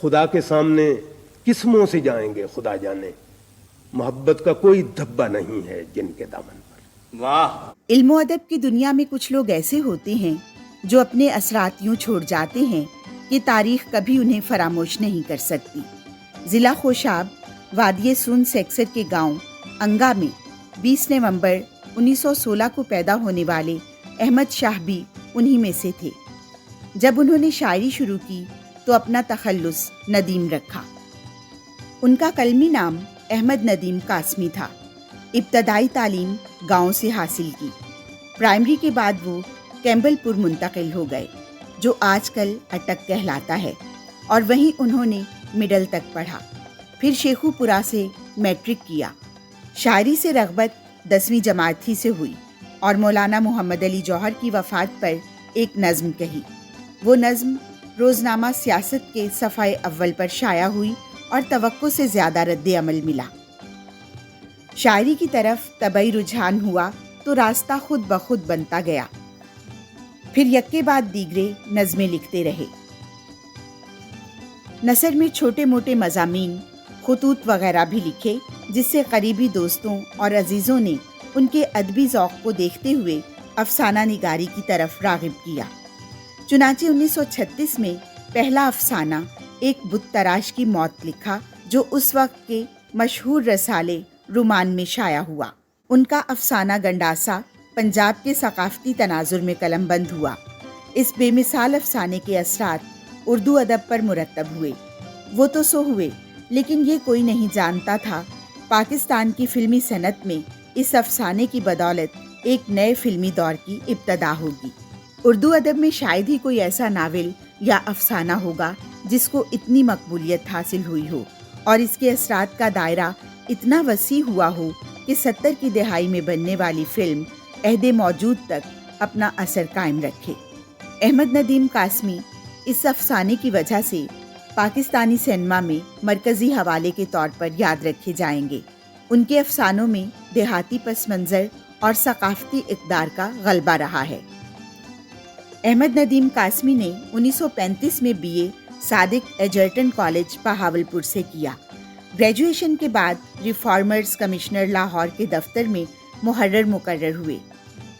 خدا کے سامنے کس منہ سے جائیں گے خدا جانے، محبت کا کوئی دھبا نہیں ہے جن کے دامن پر۔ واہ! علم و ادب کی دنیا میں کچھ لوگ ایسے ہوتے ہیں جو اپنے اثرات یوں چھوڑ جاتے ہیں کہ تاریخ کبھی انہیں فراموش نہیں کر سکتی۔ ضلع خوشاب وادی سون سیکسر کے گاؤں انگا میں 20 نومبر 1916 کو پیدا ہونے والے احمد شاہ بھی انہی میں سے تھے۔ جب انہوں نے شاعری شروع کی تو اپنا تخلص ندیم رکھا۔ ان کا قلمی نام احمد ندیم قاسمی تھا۔ ابتدائی تعلیم گاؤں سے حاصل کی۔ پرائمری کے بعد وہ کیمبل پور منتقل ہو گئے جو آج کل اٹک کہلاتا ہے، اور وہیں انہوں نے مڈل تک پڑھا۔ پھر شیخو پورہ سے میٹرک کیا۔ شاعری سے رغبت 10ویں جماعت ہی سے ہوئی اور مولانا محمد علی جوہر کی وفات پر ایک نظم کہی۔ وہ نظم روزنامہ سیاست کے صفحہ اول پر شائع ہوئی اور توقع سے زیادہ رد عمل ملا۔ شاعری کی طرف طبعی رجحان ہوا تو راستہ خود بخود بنتا گیا۔ پھر یکے بعد دیگرے نظمیں لکھتے رہے۔ نثر میں چھوٹے موٹے مضامین، خطوط وغیرہ بھی لکھے، جس سے قریبی دوستوں اور عزیزوں نے ان کے ادبی ذوق کو دیکھتے ہوئے افسانہ نگاری کی طرف راغب کیا۔ چنانچہ 1936 میں پہلا افسانہ ایک بت تراش کی موت لکھا جو اس وقت کے مشہور رسالے رومان میں شائع ہوا۔ ان کا افسانہ گنڈاسا پنجاب کے ثقافتی تناظر میں قلم بند ہوا۔ اس بے مثال افسانے کے اثرات اردو ادب پر مرتب ہوئے۔ وہ تو سو ہوئے، لیکن یہ کوئی نہیں جانتا تھا پاکستان کی فلمی صنعت میں اس افسانے کی بدولت ایک نئے فلمی دور کی ابتدا ہوگی۔ اردو ادب میں شاید ہی کوئی ایسا ناول یا افسانہ ہوگا جس کو اتنی مقبولیت حاصل ہوئی ہو اور اس کے اثرات کا دائرہ اتنا وسیع ہوا ہو کہ 70 کی دہائی میں بننے والی فلم عہد موجود تک اپنا اثر قائم رکھے۔ احمد ندیم قاسمی اس افسانے کی وجہ سے پاکستانی سینما میں مرکزی حوالے کے طور پر یاد رکھے جائیں گے۔ ان کے افسانوں میں دیہاتی پس منظر اور ثقافتی اقدار کا غلبہ رہا ہے۔ احمد ندیم قاسمی نے 1935 میں BA صادق ایجرٹن کالج بہاولپور سے کیا۔ گریجویشن کے بعد ریفارمرز کمشنر لاہور کے دفتر میں محرر مقرر ہوئے۔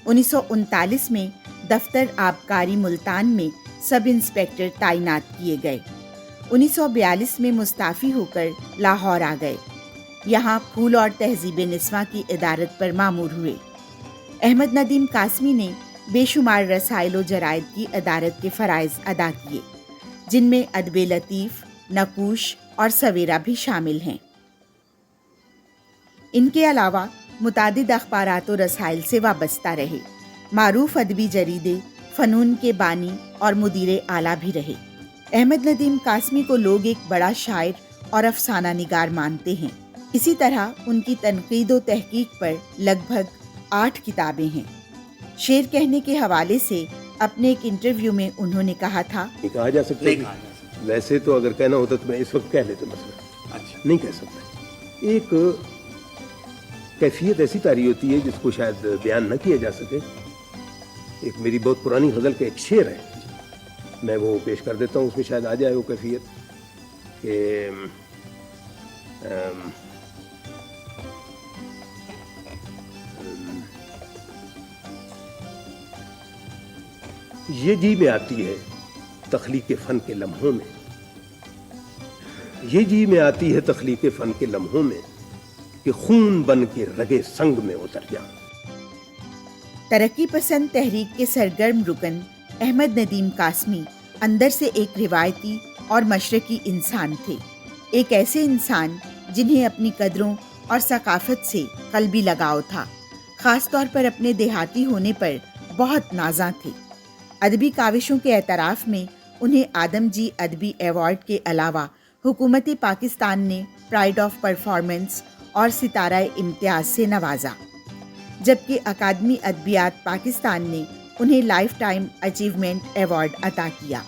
1939 میں دفتر آبکاری ملتان میں سب انسپیکٹر تعینات کیے گئے۔ 1942 میں مستعفی ہو کر لاہور آ گئے۔ یہاں پھول اور تہذیب نسواں کی ادارت پر مامور ہوئے۔ احمد ندیم قاسمی نے بے شمار رسائل و جرائد کی ادارت کے فرائض ادا کیے، جن میں ادب لطیف، نقوش اور سویرا بھی شامل ہیں۔ ان کے علاوہ متعدد اخبارات و رسائل سے وابستہ رہے۔ معروف ادبی جریدے فنون کے بانی اور مدیر اعلیٰ بھی رہے۔ احمد ندیم قاسمی کو لوگ ایک بڑا شاعر اور افسانہ نگار مانتے ہیں۔ اسی طرح ان کی تنقید و تحقیق پر لگ بھگ 8 کتابیں ہیں۔ شعر کہنے کے حوالے سے اپنے ایک انٹرویو میں انہوں نے کہا تھا، نہیں کہا جا سکتا، ویسے تو اگر کہنا ہوتا تو میں اس وقت کہہ لیتا، مثلا اچھا نہیں کہہ سکتا۔ ایک کیفیت ایسی طاری ہوتی ہے جس کو شاید بیان نہ کیا جا سکے۔ ایک میری بہت پرانی غزل کا ایک شعر ہے، میں وہ پیش کر دیتا ہوں، اس میں شاید آ جائے وہ کیفیت کہ یہ جی میں آتی ہے تخلیق فن کے لمحوں میں، یہ جی میں آتی ہے تخلیق فن کے لمحوں میں کہ خون بن کے رگے سنگ میں اتر جاؤں۔ ترقی پسند تحریک کے سرگرم رکن احمد ندیم قاسمی اندر سے ایک روایتی اور مشرقی انسان تھے، ایک ایسے انسان جنہیں اپنی قدروں اور ثقافت سے قلبی لگاؤ تھا، خاص طور پر اپنے دیہاتی ہونے پر بہت نازاں تھے۔ ادبی کاوشوں کے اعتراف میں انہیں آدم جی ادبی ایوارڈ کے علاوہ حکومت پاکستان نے پرائڈ آف پرفارمنس اور ستارہ امتیاز سے نوازا، جبکہ اکادمی ادبیات پاکستان نے انہیں لائف ٹائم اچیومنٹ ایوارڈ عطا کیا۔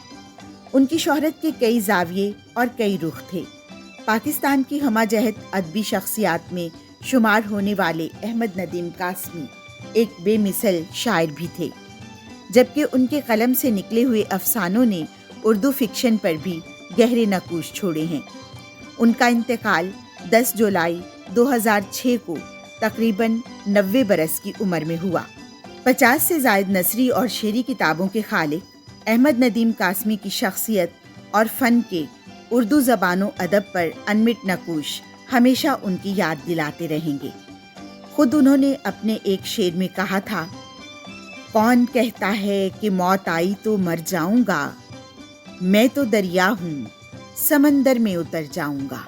ان کی شہرت کے کئی زاویے اور کئی رخ تھے۔ پاکستان کی ہمہ جہت ادبی شخصیات میں شمار ہونے والے احمد ندیم قاسمی ایک بے مثل شاعر بھی تھے، جبکہ ان کے قلم سے نکلے ہوئے افسانوں نے اردو فکشن پر بھی گہرے نقوش چھوڑے ہیں۔ ان کا انتقال 10 جولائی 2006 کو تقریباً 90 برس کی عمر میں ہوا۔ 50 سے زائد نثری اور شعری کتابوں کے خالق احمد ندیم قاسمی کی شخصیت اور فن کے اردو زبان و ادب پر انمٹ نقوش ہمیشہ ان کی یاد دلاتے رہیں گے۔ خود انہوں نے اپنے ایک شعر میں کہا تھا، کون کہتا ہے کہ موت آئی تو مر جاؤں گا، میں تو دریا ہوں سمندر میں اتر جاؤں گا۔